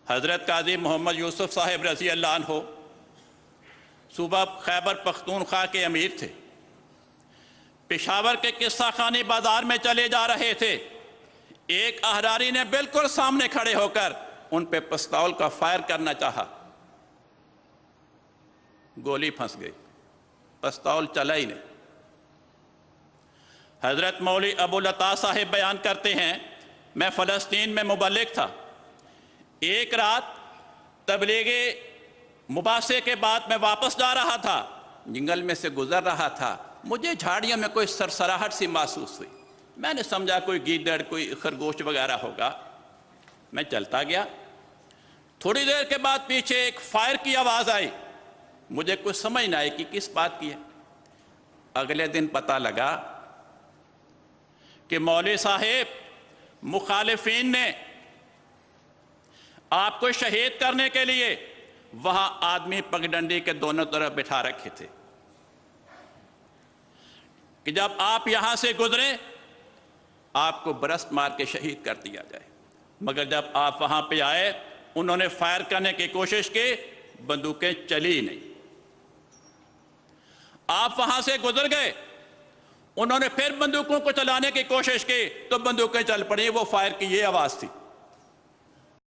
حضرت قاضی محمد یوسف صاحب رضی اللہ عنہ صوبہ خیبر پختونخوا کے امیر تھے۔ پشاور کے قصہ خانی بازار میں چلے جا رہے تھے، ایک احراری نے بالکل سامنے کھڑے ہو کر ان پہ پستول کا فائر کرنا چاہا، گولی پھنس گئی، پستول چلا ہی نہیں۔ حضرت مولوی ابو العطا صاحب بیان کرتے ہیں، میں فلسطین میں مبلغ تھا، ایک رات تبلیغ مباحثے کے بعد میں واپس جا رہا تھا، جنگل میں سے گزر رہا تھا، مجھے جھاڑیوں میں کوئی سرسراہٹ سی محسوس ہوئی، میں نے سمجھا کوئی گیدڑ کوئی خرگوش وغیرہ ہوگا، میں چلتا گیا۔ تھوڑی دیر کے بعد پیچھے ایک فائر کی آواز آئی، مجھے کچھ سمجھ نہ آئی کہ کس بات کی ہے۔ اگلے دن پتہ لگا کہ مولوی صاحب مخالفین نے آپ کو شہید کرنے کے لیے وہاں آدمی پگڈنڈی کے دونوں طرف بٹھا رکھے تھے کہ جب آپ یہاں سے گزریں آپ کو برست مار کے شہید کر دیا جائے، مگر جب آپ وہاں پہ آئے انہوں نے فائر کرنے کی کوشش کی، بندوقیں چلی نہیں۔ آپ وہاں سے گزر گئے، انہوں نے پھر بندوقوں کو چلانے کی کوشش کی تو بندوقیں چل پڑیں، وہ فائر کی یہ آواز تھی۔